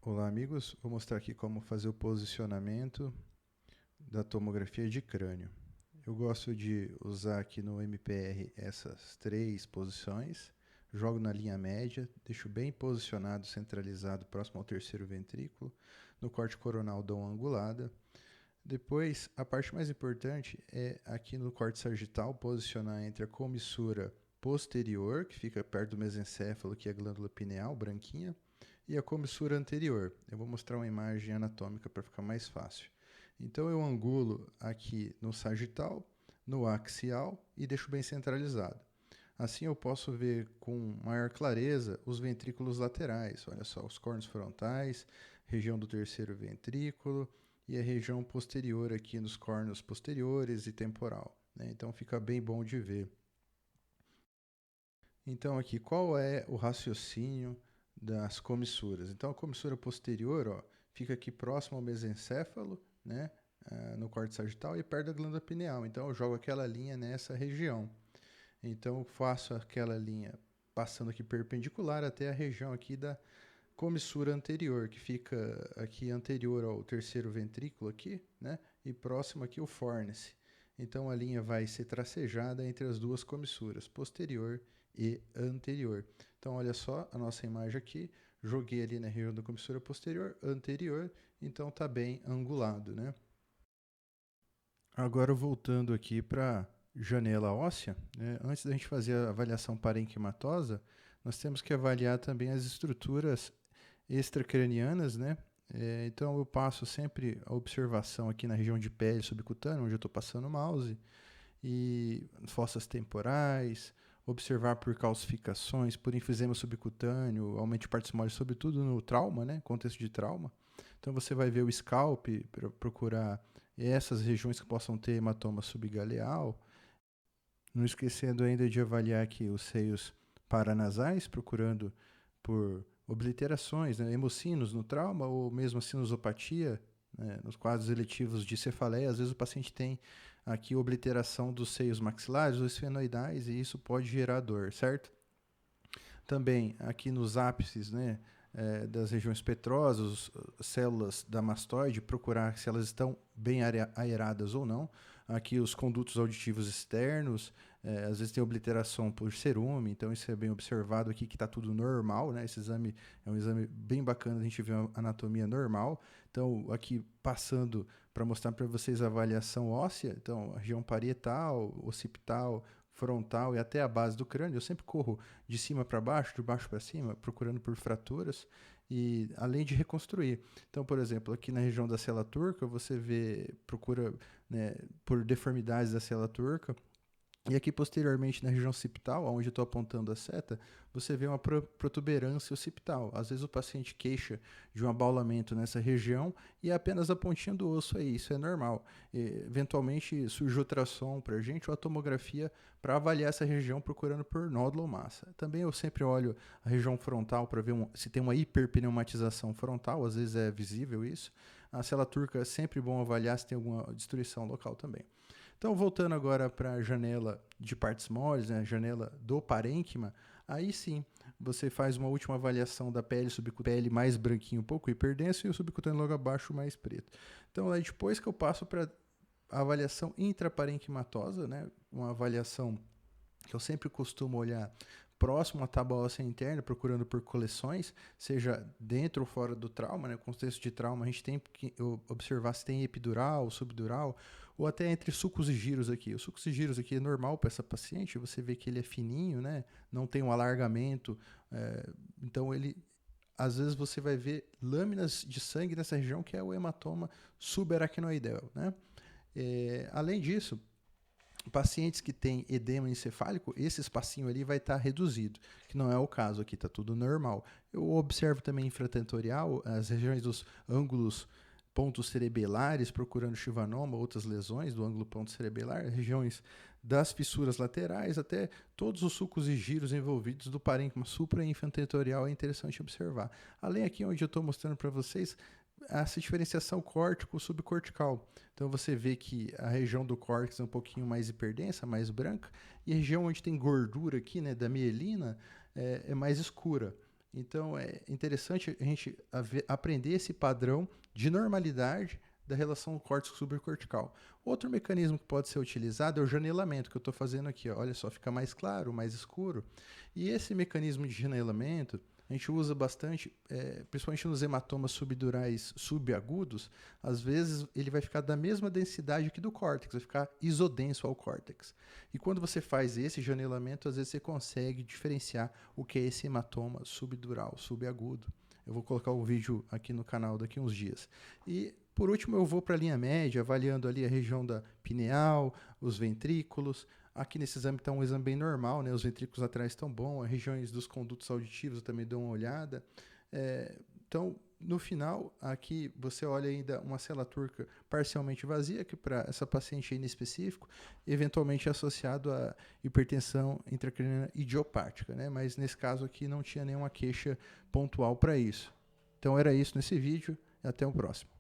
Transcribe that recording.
Olá, amigos. Vou mostrar aqui como fazer o posicionamento da tomografia de crânio. Eu gosto de usar aqui no MPR essas três posições. Jogo na linha média, deixo bem posicionado, centralizado, próximo ao terceiro ventrículo. No corte coronal dou uma angulada. Depois, a parte mais importante é aqui no corte sagital, posicionar entre a comissura posterior, que fica perto do mesencéfalo, que é a glândula pineal, branquinha, e a comissura anterior. Eu vou mostrar uma imagem anatômica para ficar mais fácil. Então eu angulo aqui no sagital, no axial e deixo bem centralizado. Assim eu posso ver com maior clareza os ventrículos laterais. Olha só, os córneos frontais, região do terceiro ventrículo e a região posterior aqui nos córneos posteriores e temporal, né? Então fica bem bom de ver. Então aqui, qual é o raciocínio das comissuras? Então a comissura posterior, ó, fica aqui próximo ao mesencéfalo, né, no corte sagital e perto da glândula pineal. Então eu jogo aquela linha nessa região. Então eu faço aquela linha passando aqui perpendicular até a região aqui da comissura anterior, que fica aqui anterior ao terceiro ventrículo aqui, né, e próximo aqui o fórnice. Então a linha vai ser tracejada entre as duas comissuras, posterior e anterior. Então olha só a nossa imagem aqui, joguei ali na região da comissura posterior, anterior, então está bem angulado, né? Agora voltando aqui para janela óssea, né? Antes da gente fazer a avaliação parenquimatosa, nós temos que avaliar também as estruturas extracranianas, né? Então eu passo sempre a observação aqui na região de pele subcutânea, onde eu estou passando o mouse, e fossas temporais, observar por calcificações, por enfisema subcutâneo, aumento de partes moles, sobretudo no trauma, né? Contexto de trauma. Então você vai ver o scalp para procurar essas regiões que possam ter hematoma subgaleal. Não esquecendo ainda de avaliar aqui os seios paranasais, procurando por obliterações, né, hemocinos no trauma ou mesmo a sinusopatia, né, nos quadros eletivos de cefaleia. Às vezes o paciente tem aqui obliteração dos seios maxilares ou esfenoidais e isso pode gerar dor, certo? Também aqui nos ápices, né, das regiões petrosas, células da mastoide, procurar se elas estão bem aeradas ou não. Aqui os condutos auditivos externos, às vezes tem obliteração por cerume, então isso é bem observado aqui que está tudo normal, né? Esse exame é um exame bem bacana, a gente vê uma anatomia normal. Então aqui passando para mostrar para vocês a avaliação óssea, então a região parietal, occipital, frontal e até a base do crânio. Eu sempre corro de cima para baixo, de baixo para cima, procurando por fraturas e além de reconstruir. Então, por exemplo, aqui na região da célula turca, você vê, procura, né, por deformidades da célula turca. E aqui posteriormente na região occipital, onde eu estou apontando a seta, você vê uma protuberância occipital. Às vezes o paciente queixa de um abaulamento nessa região e é apenas a pontinha do osso aí, isso é normal. E, eventualmente surge ultrassom para a gente ou a tomografia para avaliar essa região procurando por nódulo ou massa. Também eu sempre olho a região frontal para ver se tem uma hiperpneumatização frontal, às vezes é visível isso. A célula turca é sempre bom avaliar se tem alguma destruição local também. Então, voltando agora para a janela de partes moles, né, a janela do parênquima, aí sim você faz uma última avaliação da pele subcutânea, pele mais branquinho, um pouco hiperdenso, e o subcutâneo logo abaixo mais preto. Então, aí depois que eu passo para a avaliação intraparenquimatosa, né, uma avaliação que eu sempre costumo olhar próximo à tábua óssea interna, procurando por coleções, seja dentro ou fora do trauma, né? No contexto de trauma, a gente tem que observar se tem epidural, subdural, ou até entre sulcos e giros aqui. Os sulcos e giros aqui é normal para essa paciente, você vê que ele é fininho, né? Não tem um alargamento, então ele... Às vezes você vai ver lâminas de sangue nessa região, que é o hematoma subaracnoidal, né? Além disso, pacientes que têm edema encefálico, esse espacinho ali vai estar reduzido, que não é o caso aqui, está tudo normal. Eu observo também infratentorial, as regiões dos ângulos pontos cerebelares, procurando chivanoma, outras lesões do ângulo ponto cerebelar, regiões das fissuras laterais, até todos os sulcos e giros envolvidos do parênquima supra e infratentorial é interessante observar. Além aqui onde eu estou mostrando para vocês, essa diferenciação córtico-subcortical. Então você vê que a região do córtex é um pouquinho mais hiperdensa, mais branca, e a região onde tem gordura aqui, né, da mielina, é mais escura. Então, é interessante a gente aprender esse padrão de normalidade da relação córtex supracortical. Outro mecanismo que pode ser utilizado é o janelamento, que eu estou fazendo aqui. Ó. Olha só, fica mais claro, mais escuro. E esse mecanismo de janelamento a gente usa bastante, principalmente nos hematomas subdurais subagudos. Às vezes ele vai ficar da mesma densidade que do córtex, vai ficar isodenso ao córtex. E quando você faz esse janelamento, às vezes você consegue diferenciar o que é esse hematoma subdural, subagudo. Eu vou colocar o vídeo aqui no canal daqui a uns dias. E, por último, eu vou para a linha média, avaliando ali a região da pineal, os ventrículos. Aqui nesse exame está um exame bem normal, né? Os ventrículos laterais estão bons, as regiões dos condutos auditivos eu também dou uma olhada. Então, no final, aqui você olha ainda uma célula turca parcialmente vazia, que para essa paciente ainda específico, eventualmente associado a hipertensão intracraniana idiopática, né? Mas nesse caso aqui não tinha nenhuma queixa pontual para isso. Então era isso nesse vídeo, e até o próximo.